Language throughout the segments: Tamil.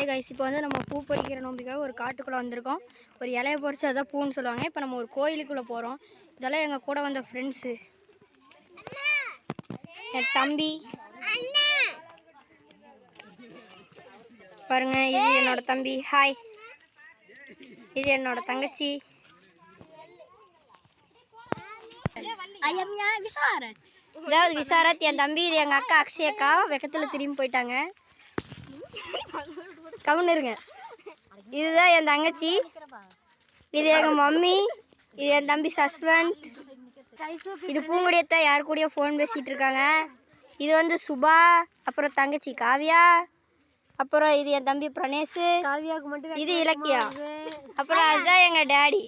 கைஸ், இப்போ வந்து நம்ம பூ பறிக்கிற நோம்பிக்காக ஒரு காட்டுக்குள்ளே வந்திருக்கோம். ஒரு இலையை பறித்து அதான் பூன்னு சொல்லுவாங்க. இப்போ நம்ம ஒரு கோயிலுக்குள்ளே போகிறோம். இதெல்லாம் எங்கள் கூட வந்த ஃப்ரெண்ட்ஸு. என் தம்பி பாருங்க, இது என்னோட தம்பி. ஹாய். இது என்னோட தங்கச்சி. இதாவது விசாரத் என் தம்பி. இது எங்கள் அக்கா அக்ஷயக்கா. வெக்கத்தில் திரும்பி போயிட்டாங்க. கவுன்னு இருங்க. இதுதான் என் தங்கச்சி. இது எங்கள் மம்மி. இது என் தம்பி சஸ்வந்த். இது பூங்குடியத்தை யார் கூடயோ ஃபோன் பேசிகிட்டு இருக்காங்க. இது வந்து சுபா. அப்புறம் தங்கச்சி காவியா. அப்புறம் இது என் தம்பி பிரணேஷ். இது இலக்கியா. அப்புறம் அதுதான் எங்கள் டேடி.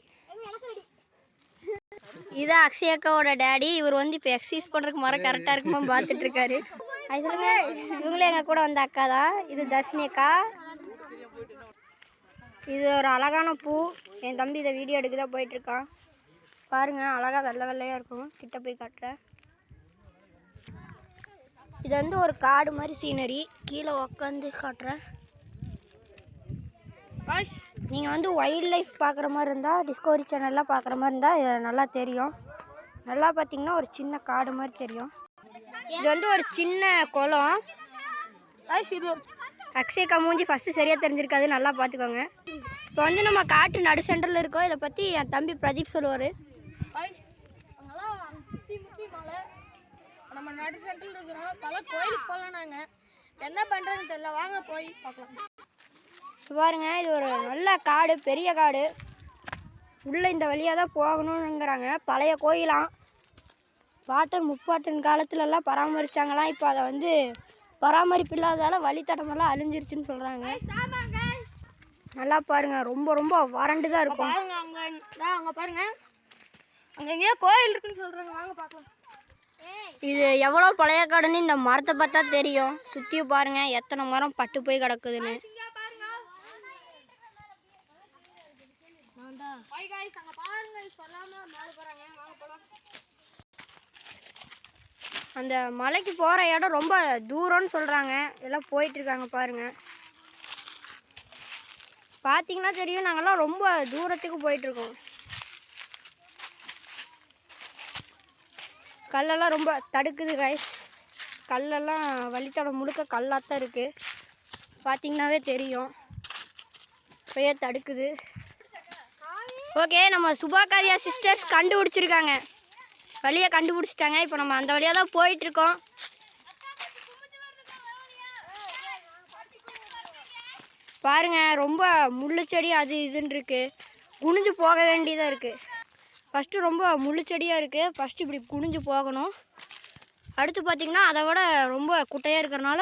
இதுதான் அக்ஷயக்காவோட டேடி. இவர் வந்து இப்போ எக்ஸசைஸ் பண்ணுறதுக்கு மரம் கரெக்டாக இருக்குமா பார்த்துட்டு இருக்காரு. அது சொல்லுங்க. இவங்களே எங்கள் கூட வந்த அக்கா தான். இது தர்ஷினி அக்கா. இது ஒரு அழகான பூ. என் தம்பி இதை வீடியோ எடுக்க தான் போயிட்டுருக்கான். பாருங்கள், அழகாக வெள்ளை வெள்ளையாக இருக்கும். கிட்ட போய் காட்டுறேன். இது வந்து ஒரு காடு மாதிரி சீனரி. கீழே உக்காந்து காட்டுறேன். நீங்கள் வந்து வைல்ட் லைஃப் பார்க்குற மாதிரி இருந்தால், டிஸ்கவரி சேனல்லாம் பார்க்குற மாதிரி இருந்தால் இது நல்லா தெரியும். நல்லா பார்த்தீங்கன்னா ஒரு சின்ன காடு மாதிரி தெரியும். இது வந்து ஒரு சின்ன குளம். அக்ஷயக்கா மூஞ்சி ஃபஸ்ட்டு சரியாக தெரிஞ்சிருக்காது, நல்லா பார்த்துக்கோங்க. இப்போ வந்து நம்ம காட்டு நடு சென்டரில் இருக்கோம். இதை பற்றி என் தம்பி பிரதீப் சொல்லுவார். நம்ம நடு சென்டரில் இருக்கிறோம். கோயிலுக்கு போகலாம். நாங்கள் என்ன பண்ணுறதுன்னு தெரியல. வாங்க போய் பார்க்கலாம். பாருங்க, இது ஒரு நல்ல காடு, பெரிய காடு. உள்ளே இந்த வழியாக தான் போகணுங்கிறாங்க. பழைய கோயிலாம். பாட்டன் முப்பாட்டன் காலத்துலலாம் பராமரித்தாங்களாம். இப்போ அதை வந்து பராமரிப்பு இல்லாததால் வழித்தடமெல்லாம் அழிஞ்சிருச்சுன்னு சொல்கிறாங்க. நல்லா பாருங்கள், ரொம்ப ரொம்ப வறண்டு தான் இருக்கும். அங்கே பாருங்கள், அங்கே எங்கேயோ கோயில் இருக்குன்னு சொல்கிறாங்க. வாங்க பார்க்கலாம். இது எவ்வளோ பழைய காடுன்னு இந்த மரத்தை பார்த்தா தெரியும். சுற்றி பாருங்கள் எத்தனை மரம் பட்டு போய் கிடக்குதுன்னு. அந்த மலைக்கு போகிற இடம் ரொம்ப தூரம்னு சொல்கிறாங்க. எல்லாம் போயிட்டுருக்காங்க பாருங்கள். பார்த்தீங்கன்னா தெரியும், நாங்கள்லாம் ரொம்ப தூரத்துக்கு போயிட்டுருக்கோம். கல்லெல்லாம் ரொம்ப தடுக்குது காய்ஸ். கல்லெல்லாம் வழித்தடம் முழுக்க கல்லாக தான் இருக்குது. பார்த்தீங்கன்னாவே தெரியும். இப்போயே தடுக்குது. ஓகே, நம்ம சுபா காவியா சிஸ்டர்ஸ் கண்டுபிடிச்சிருக்காங்க. வழியை கண்டுபிடிச்சிட்டாங்க. இப்போ நம்ம அந்த வழியாக தான் போயிட்டுருக்கோம். பாருங்கள், ரொம்ப முள்ளுச்செடி அது இதுன்னு இருக்குது. குனிஞ்சு போக வேண்டியதாக இருக்குது. ஃபஸ்ட்டு ரொம்ப முள்ளுச்செடியாக இருக்குது. ஃபஸ்ட்டு இப்படி குனிஞ்சு போகணும். அடுத்து பார்த்திங்கன்னா அதை விட ரொம்ப குட்டையாக இருக்கிறனால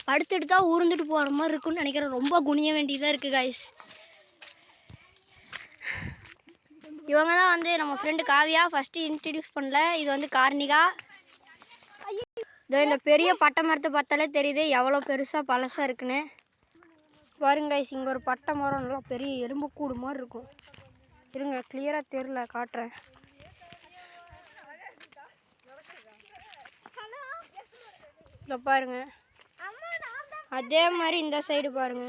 படுத்துட்டு தான் ஊர்ந்துட்டு போகிற மாதிரி இருக்குன்னு நினைக்கிறேன். ரொம்ப குனிய வேண்டியதாக இருக்குது காய்ஸ். இவங்க தான் வந்து நம்ம ஃப்ரெண்டு காவியா. ஃபஸ்ட்டு இன்ட்ரடியூஸ் பண்ணல. இது வந்து கார்னிகா. இதோ இந்த பெரிய பட்டை மரத்தை பார்த்தாலே தெரியுது எவ்வளோ பெருசாக பழசாக இருக்குன்னு. பாருங்க காய்ஸ், இங்கே ஒரு பட்டை மரம் நல்லா பெரிய எலும்பு கூடு மாதிரி இருக்கும். இருங்க, கிளியராக தெரில, காட்டுறேன். இதை பாருங்க. அதே மாதிரி இந்த சைடு பாருங்க.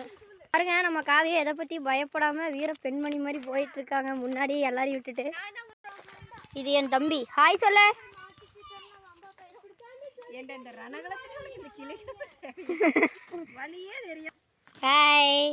பாருங்க, நம்ம காவியை எதை பற்றி பயப்படாமல் வீர பெண்மணி மாதிரி போயிட்டுருக்காங்க முன்னாடியே எல்லாரையும் விட்டுட்டு. இது என் தம்பி. ஹாய் சொல்ல. ஹாய்.